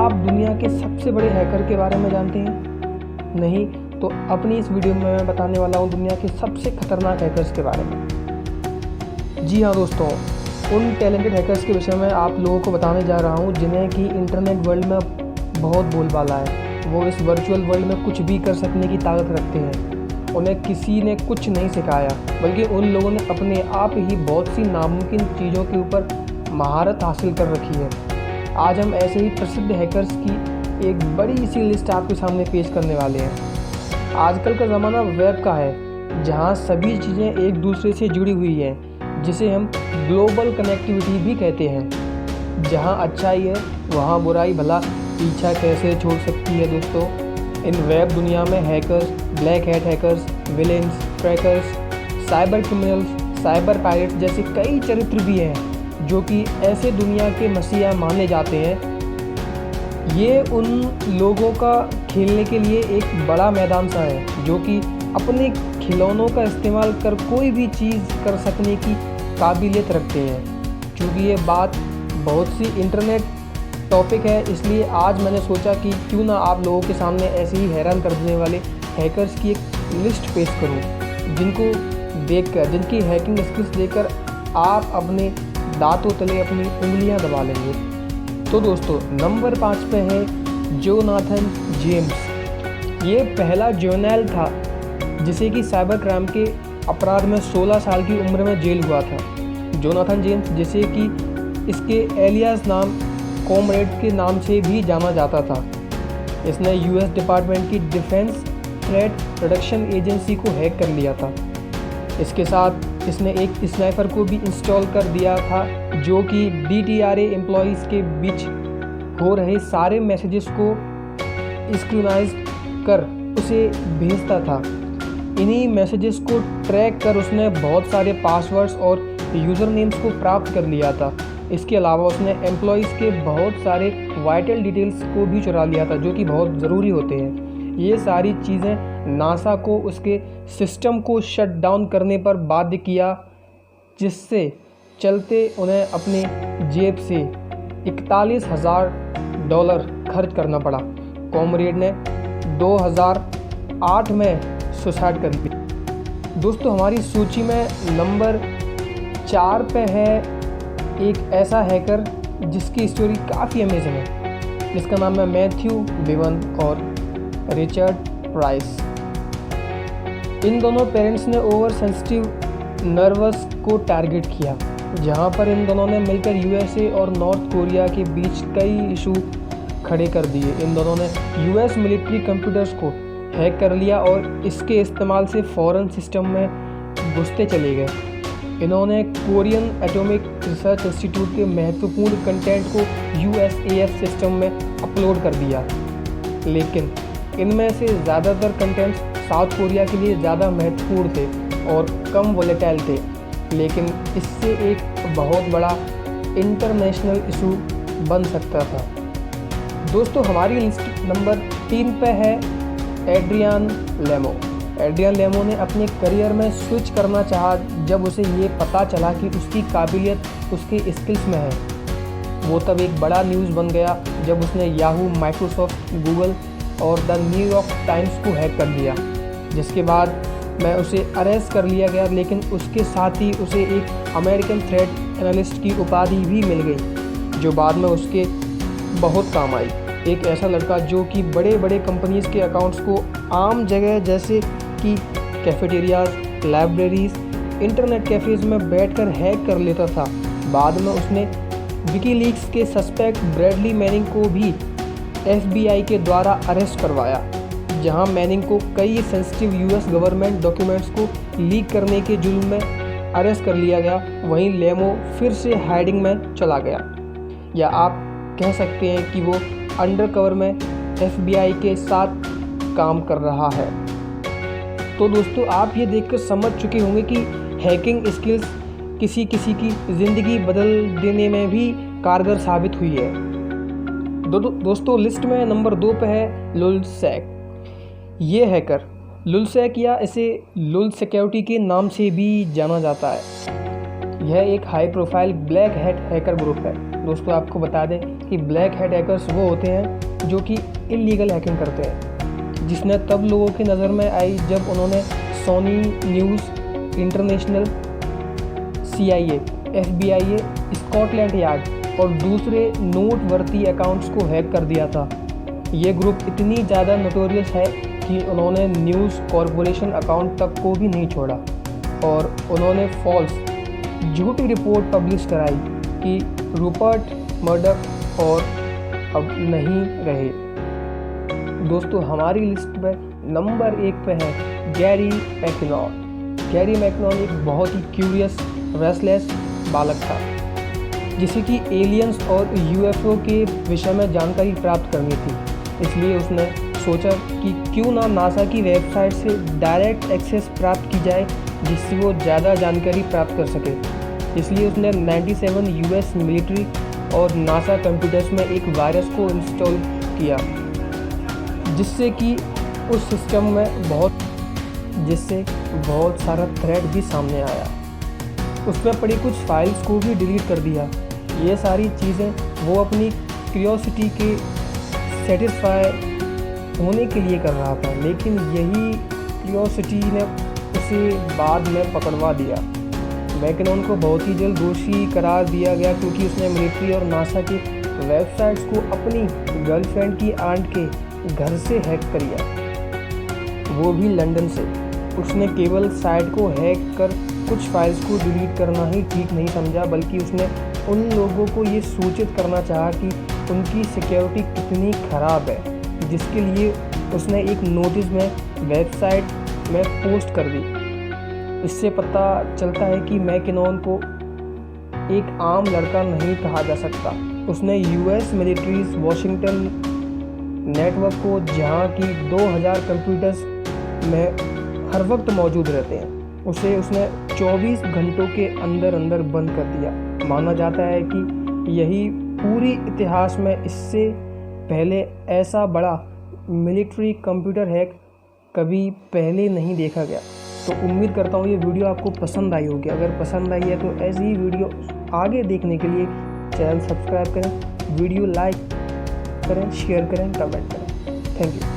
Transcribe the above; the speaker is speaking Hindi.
आप दुनिया के सबसे बड़े हैकर के बारे में जानते हैं? नहीं तो अपनी इस वीडियो में मैं बताने वाला हूँ दुनिया के सबसे खतरनाक हैकर्स के बारे में। जी हाँ दोस्तों, उन टैलेंटेड हैकर्स के विषय में आप लोगों को बताने जा रहा हूँ जिन्हें कि इंटरनेट वर्ल्ड में बहुत बोलबाला है। वो इस वर्चुअल वर्ल्ड में कुछ भी कर सकने की ताकत रखते हैं। उन्हें किसी ने कुछ नहीं सिखाया, बल्कि उन लोगों ने अपने आप ही बहुत सी नामुमकिन चीज़ों के ऊपर महारत हासिल कर रखी है। आज हम ऐसे ही प्रसिद्ध हैकर्स की एक बड़ी सी लिस्ट आपके सामने पेश करने वाले हैं। आजकल का ज़माना वेब का है, जहां सभी चीज़ें एक दूसरे से जुड़ी हुई हैं, जिसे हम ग्लोबल कनेक्टिविटी भी कहते हैं। जहां अच्छाई है वहां बुराई भला पीछा कैसे छोड़ सकती है दोस्तों। इन वेब दुनिया में hackers, black hat hackers, villains, trackers, cyber criminals, cyber pirates जैसे कई चरित्र भी हैं जो कि ऐसे दुनिया के मसीहा माने जाते हैं। ये उन लोगों का खेलने के लिए एक बड़ा मैदान सा है जो कि अपने खिलौनों का इस्तेमाल कर कोई भी चीज़ कर सकने की काबिलियत रखते हैं। क्योंकि ये बात बहुत सी इंटरनेट टॉपिक है, इसलिए आज मैंने सोचा कि क्यों ना आप लोगों के सामने ऐसे ही हैरान कर देने वाले हैकर्स की एक लिस्ट पेश करूं, जिनको देखकर, जिनकी हैकिंग स्किल्स देखकर आप अपने दांतों तले अपनी उंगलियां दबा लेंगे। तो दोस्तों, नंबर 5 पे है जोनाथन जेम्स। ये पहला जर्नल था जिसे कि साइबर क्राइम के अपराध में 16 साल की उम्र में जेल हुआ था। जोनाथन जेम्स, जिसे कि इसके एलियास नाम कॉमरेड के नाम से भी जाना जाता था, इसने यूएस डिपार्टमेंट की डिफेंस थ्रेट रिडक्शन एजेंसी को हैक कर लिया था। इसके साथ इसने एक स्नाइपर को भी इंस्टॉल कर दिया था जो कि DTRA एम्प्लॉयज़ के बीच हो रहे सारे मैसेजेस को स्क्रूनाइज कर उसे भेजता था। इन्हीं मैसेजेस को ट्रैक कर उसने बहुत सारे पासवर्ड्स और यूज़र नेम्स को प्राप्त कर लिया था। इसके अलावा उसने एम्प्लॉयज़ के बहुत सारे वाइटल डिटेल्स को भी चुरा लिया था जो कि बहुत ज़रूरी होते हैं। ये सारी चीज़ें नासा को उसके सिस्टम को शट डाउन करने पर बाध्य किया, जिससे चलते उन्हें अपने जेब से $41,000 खर्च करना पड़ा। कॉमरेड ने 2008 में सुसाइड कर ली। दोस्तों, हमारी सूची में नंबर 4 पे है एक ऐसा हैकर जिसकी स्टोरी काफ़ी अमेजिंग है, जिसका नाम है मैथ्यू बिवन और रिचर्ड प्राइस। इन दोनों पेरेंट्स ने ओवर सेंसिटिव नर्वस को टारगेट किया, जहां पर इन दोनों ने मिलकर USA और नॉर्थ कोरिया के बीच कई इशू खड़े कर दिए। इन दोनों ने US मिलिट्री कंप्यूटर्स को हैक कर लिया और इसके इस्तेमाल से फॉरेन सिस्टम में घुसते चले गए। इन्होंने कोरियन एटॉमिक रिसर्च इंस्टीट्यूट के महत्वपूर्ण कंटेंट को USAF सिस्टम में अपलोड कर दिया, लेकिन इनमें से ज़्यादातर कंटेंट्स साउथ कोरिया के लिए ज़्यादा महत्वपूर्ण थे और कम वोलेटाइल थे, लेकिन इससे एक बहुत बड़ा इंटरनेशनल इशू बन सकता था। दोस्तों, हमारी लिस्ट नंबर 3 पे है एड्रियन लेमो। एड्रियन लेमो ने अपने करियर में स्विच करना चाहा जब उसे ये पता चला कि उसकी काबिलियत उसके स्किल्स में है। वो तब एक बड़ा न्यूज़ बन गया जब उसने याहू, माइक्रोसॉफ्ट, गूगल और द न्यूयॉर्क टाइम्स को हैक कर दिया, जिसके बाद में उसे अरेस्ट कर लिया गया। लेकिन उसके साथ ही उसे एक अमेरिकन थ्रेट एनालिस्ट की उपाधि भी मिल गई, जो बाद में उसके बहुत काम आई। एक ऐसा लड़का जो कि बड़े बड़े कंपनीज़ के अकाउंट्स को आम जगह जैसे कि कैफेटेरियाज, लाइब्रेरीज, इंटरनेट कैफ़ेज़ में बैठकर हैक कर लेता था। बाद में उसने विकीलीक्स के सस्पेक्ट ब्रैडली मैनिंग को भी FBI के द्वारा अरेस्ट करवाया, जहां मैनिंग को कई सेंसिटिव US गवर्नमेंट डॉक्यूमेंट्स को लीक करने के जुर्म में अरेस्ट कर लिया गया। वहीं लेमो फिर से हाइडिंग में चला गया, या आप कह सकते हैं कि वो अंडरकवर में FBI के साथ काम कर रहा है। तो दोस्तों, आप ये देखकर समझ चुके होंगे कि हैकिंग स्किल्स किसी किसी की ज़िंदगी बदल देने में भी कारगर साबित हुई है। दोस्तों, लिस्ट में नंबर 2 पे है लुलसेक। ये हैकर लुलसेक, या इसे लुल सिक्योरिटी के नाम से भी जाना जाता है, यह एक high profile black hat hacker group है। दोस्तों आपको बता दें कि ब्लैक हैट हैकर्स वो होते हैं जो कि इलीगल हैकिंग करते हैं, जिसने तब लोगों की नज़र में आई जब उन्होंने Sony news international, CIA, FBI, Scotland Yard और दूसरे नोटवर्ती अकाउंट्स को हैक कर दिया था। ये ग्रुप इतनी ज़्यादा नोटोरियस है कि उन्होंने न्यूज़ कॉरपोरेशन अकाउंट तक को भी नहीं छोड़ा और उन्होंने फॉल्स झूठी रिपोर्ट पब्लिश कराई कि रूपर्ट मर्डॉक और अब नहीं रहे। दोस्तों हमारी लिस्ट में नंबर 1 पे है गैरी मैकनॉन। गैरी मैकनॉन एक बहुत ही क्यूरियस, रेस्टलेस बालक था जिसे कि एलियंस और UFO के विषय में जानकारी प्राप्त करनी थी। इसलिए उसने सोचा कि क्यों ना नासा की वेबसाइट से डायरेक्ट एक्सेस प्राप्त की जाए जिससे वो ज़्यादा जानकारी प्राप्त कर सके। इसलिए उसने 97 US मिलिट्री और नासा कंप्यूटर्स में एक वायरस को इंस्टॉल किया जिससे कि उस सिस्टम में बहुत सारा थ्रेट भी सामने आया। उसमें पड़ी कुछ फाइल्स को भी डिलीट कर दिया। ये सारी चीज़ें वो अपनी क्यूरियोसिटी के सेटिस्फाई होने के लिए कर रहा था, लेकिन यही क्यूरियोसिटी ने उसे बाद में पकड़वा दिया। मैकनॉन को बहुत ही जल्द दोषी करार दिया गया क्योंकि उसने मिलिट्री और नासा की वेबसाइट्स को अपनी गर्लफ्रेंड की आंट के घर से हैक कर लिया, वो भी लंदन से। उसने केवल साइट को हैक कर कुछ फाइल्स को डिलीट करना ही ठीक नहीं समझा, बल्कि उसने उन लोगों को ये सूचित करना चाहा कि उनकी सिक्योरिटी कितनी ख़राब है, जिसके लिए उसने एक नोटिस में वेबसाइट में पोस्ट कर दी। इससे पता चलता है कि मैकनॉन को एक आम लड़का नहीं कहा जा सकता। उसने US मिलिट्रीज वॉशिंगटन नेटवर्क को, जहाँ की 2000 कंप्यूटर्स में हर वक्त मौजूद रहते हैं, उसने 24 घंटों के अंदर बंद कर दिया। माना जाता है कि यही पूरी इतिहास में इससे पहले ऐसा बड़ा मिलिट्री कंप्यूटर हैक कभी पहले नहीं देखा गया। तो उम्मीद करता हूँ ये वीडियो आपको पसंद आई होगी। अगर पसंद आई है तो ऐसी ही वीडियो आगे देखने के लिए चैनल सब्सक्राइब करें, वीडियो लाइक करें, शेयर करें, कमेंट करें। Thank you.